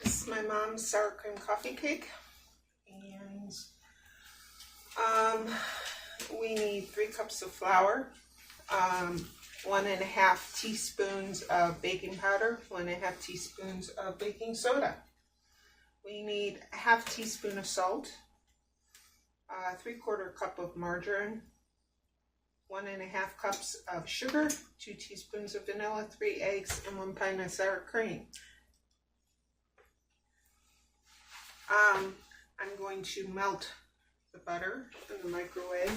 This is my mom's sour cream coffee cake, and we need 3 cups of flour, 1.5 teaspoons of baking powder, 1.5 teaspoons of baking soda. We need a half teaspoon of salt, 3/4 cup of margarine, 1.5 cups of sugar, 2 teaspoons of vanilla, 3 eggs, and 1 pint of sour cream. I'm going to melt the butter in the microwave.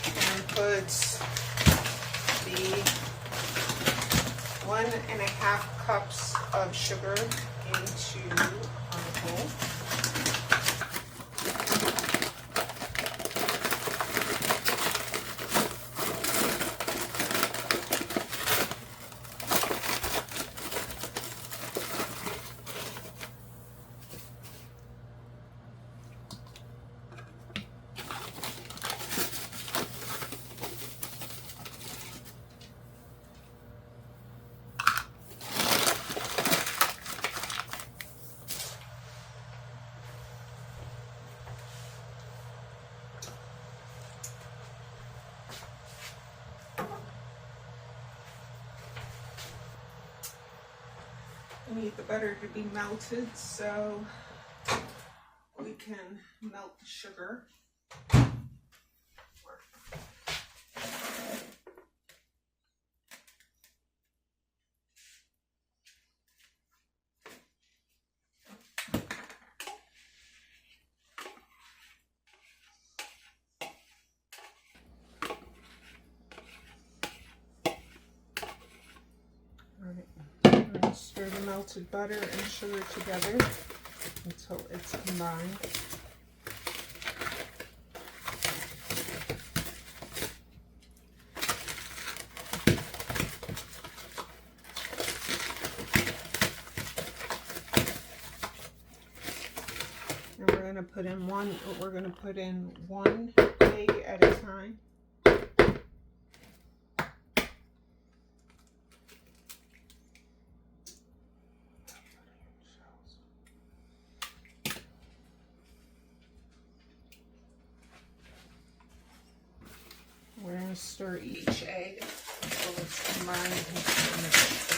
And put the 1.5 cups of sugar into our bowl. We need the butter to be melted so we can melt the sugar. Stir the melted butter and sugar together until it's combined. And we're going to put in one egg at a time. We're going to stir each egg until it's combined into the mix.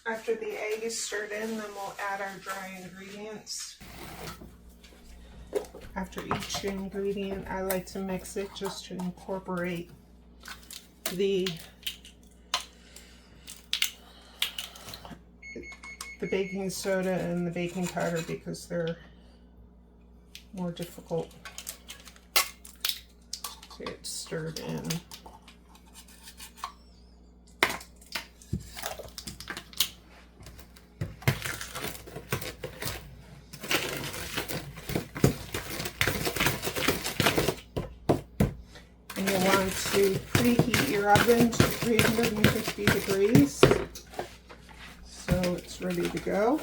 After the egg is stirred in, then we'll add our dry ingredients. After each ingredient, I like to mix it just to incorporate the baking soda and the baking powder because they're more difficult to get stirred in. And you'll want to preheat your oven to 350 degrees so it's ready to go.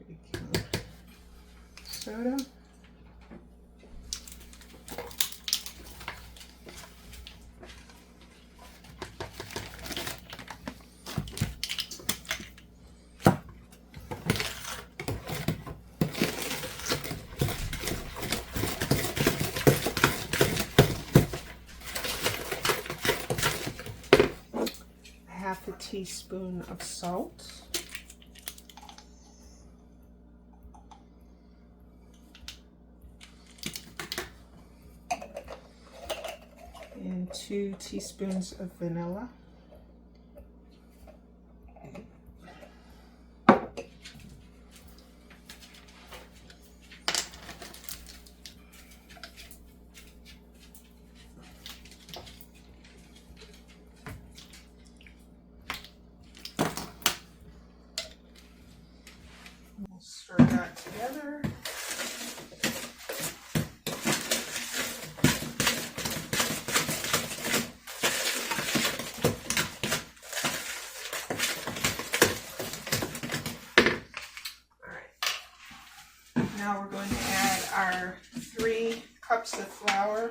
Baking soda. half a teaspoon of salt. And 2 teaspoons of vanilla. We'll stir that together. Now we're going to add our 3 cups of flour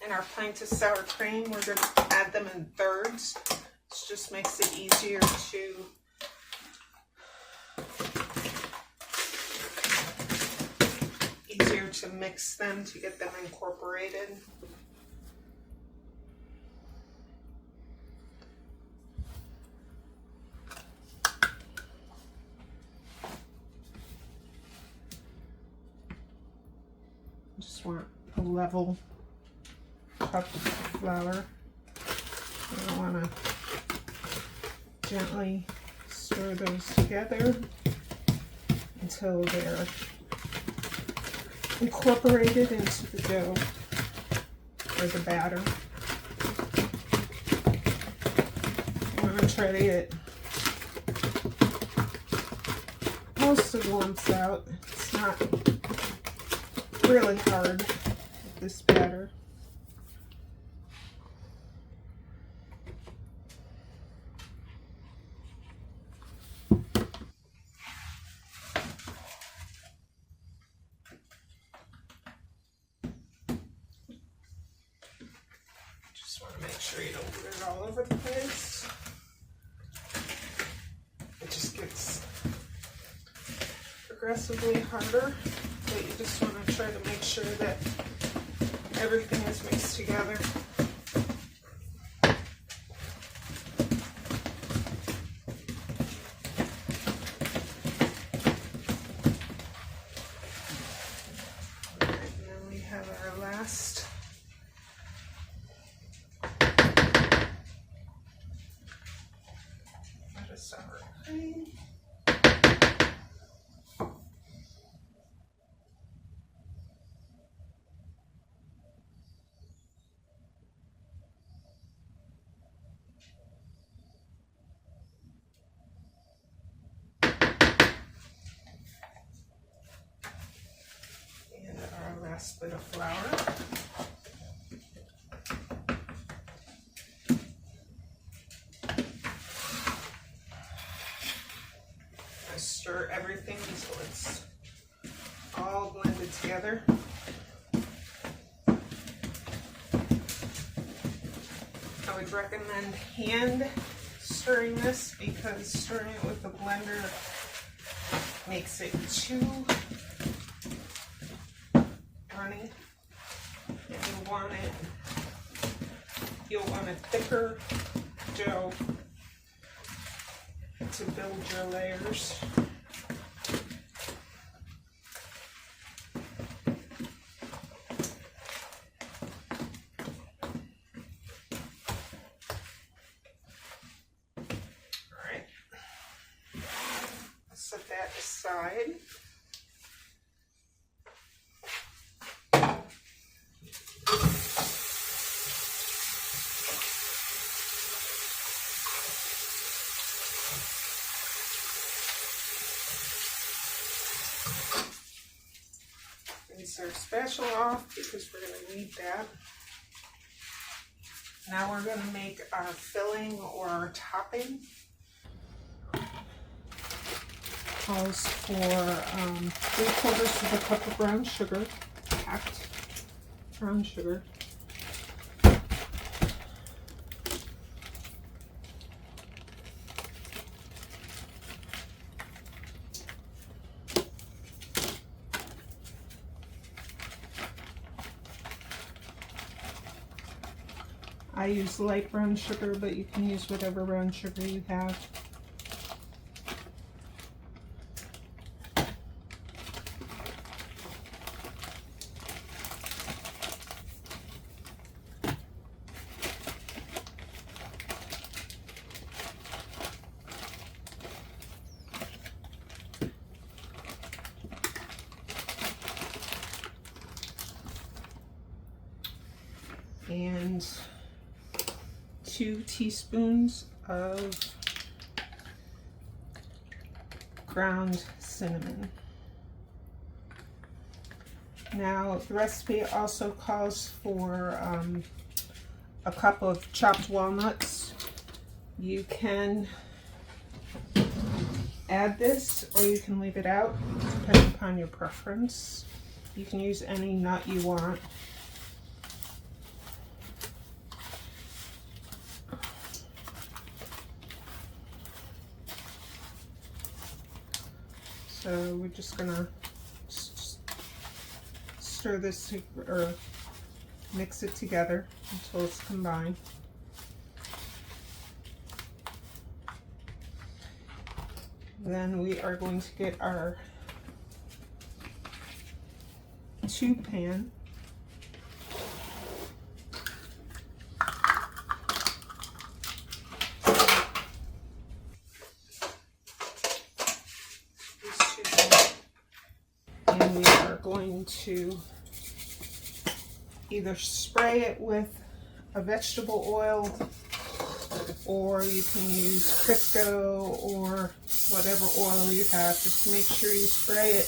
and our pint of sour cream. We're going to add them in thirds. This just makes it easier to mix them, to get them incorporated. Just want a level cup of flour. I want to gently stir those together until they're incorporated into the dough or the batter. I'm going to try to get most of the lumps out. It's not really hard with this batter. Just want to make sure you don't put it all over the place. It just gets progressively harder, but you just want to try to make sure that everything is mixed together. And then we have our last sour cream. And our last bit of flour. Stir everything until it's all blended together. I would recommend hand stirring this because stirring it with the blender makes it too runny. And you'll want a thicker dough to build your layers. Alright, I'll set that aside. Rinse our spatula off because we're going to need that. Now we're going to make our filling or our topping. Calls for 3/4 of a cup of brown sugar, packed brown sugar. I use light brown sugar, but you can use whatever brown sugar you have. And 2 teaspoons of ground cinnamon. Now, the recipe also calls for a cup of chopped walnuts. You can add this or you can leave it out, depending upon your preference. You can use any nut you want. So we're just gonna stir this or mix it together until it's combined. Then we are going to get our tube pan. And we are going to either spray it with a vegetable oil, or you can use Crisco or whatever oil you have. Just make sure you spray it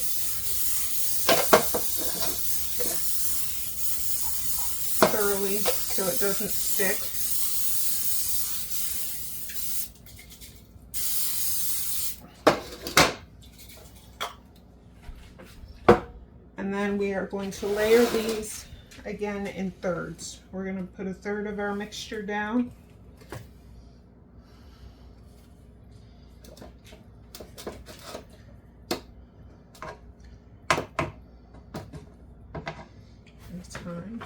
thoroughly so it doesn't stick. And then we are going to layer these again in thirds. We're going to put a third of our mixture down. At a time.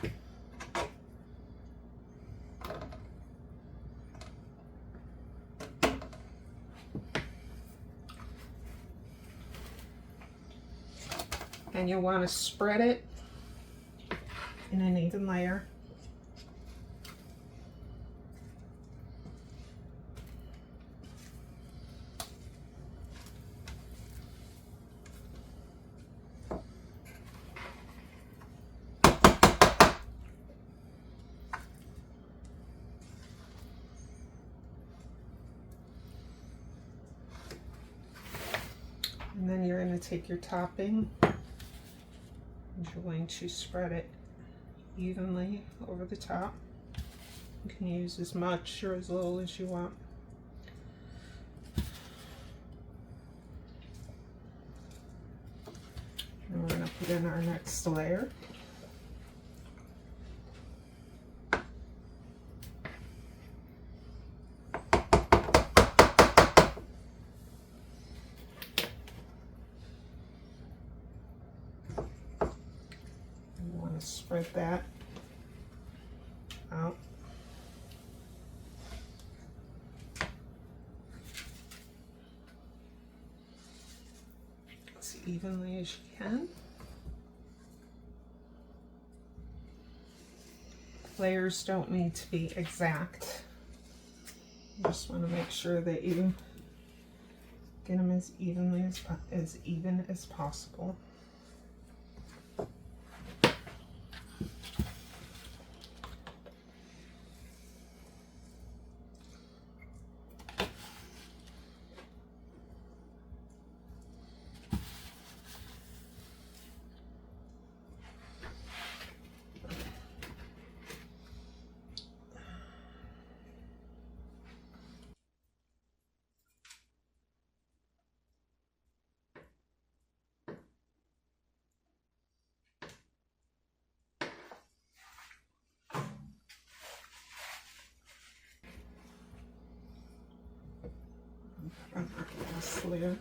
And you'll want to spread it in an even layer. And then you're going to take your topping and you're going to spread it evenly over the top. You can use as much or as little as you want. And we're going to put in our next layer. Spread that out. As evenly as you can. Layers don't need to be exact. You just want to make sure that you get them as even as possible. Last layer.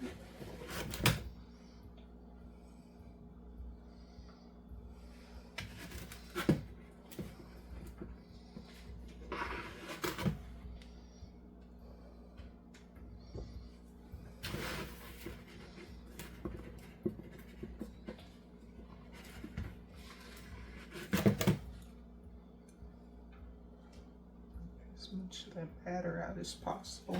as much of that batter out as possible.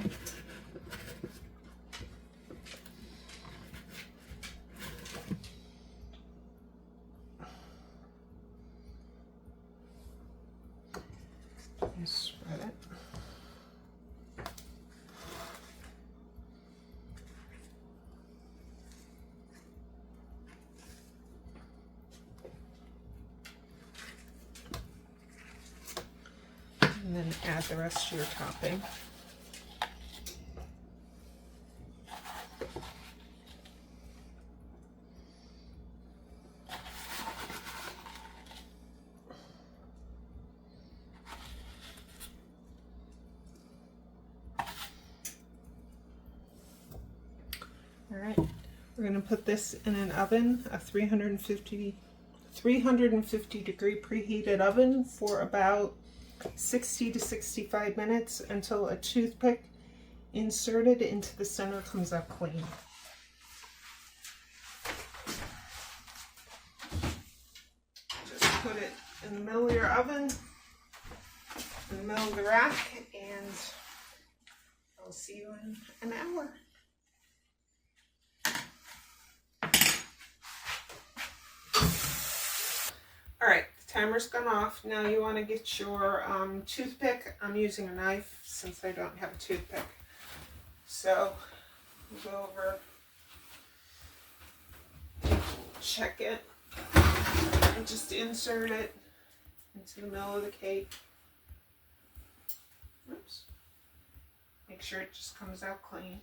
And spread it. And then add the rest of your topping. All right, we're going to put this in an oven, a 350 degree preheated oven for about 60 to 65 minutes until a toothpick inserted into the center comes up clean. Just put it in the middle of your oven, in the middle of the rack, and I'll see you in an hour. All right, the timer's gone off. Now you want to get your toothpick. I'm using a knife since I don't have a toothpick. So we'll go over, check it, and just insert it into the middle of the cake. Oops. Make sure it just comes out clean.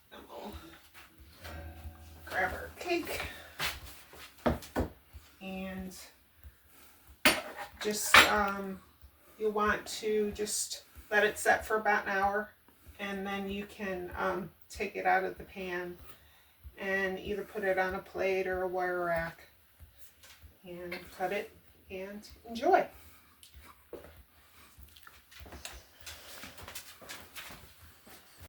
Then we'll grab our cake. And just you want to just let it set for about an hour, and then you can take it out of the pan and either put it on a plate or a wire rack and cut it and enjoy.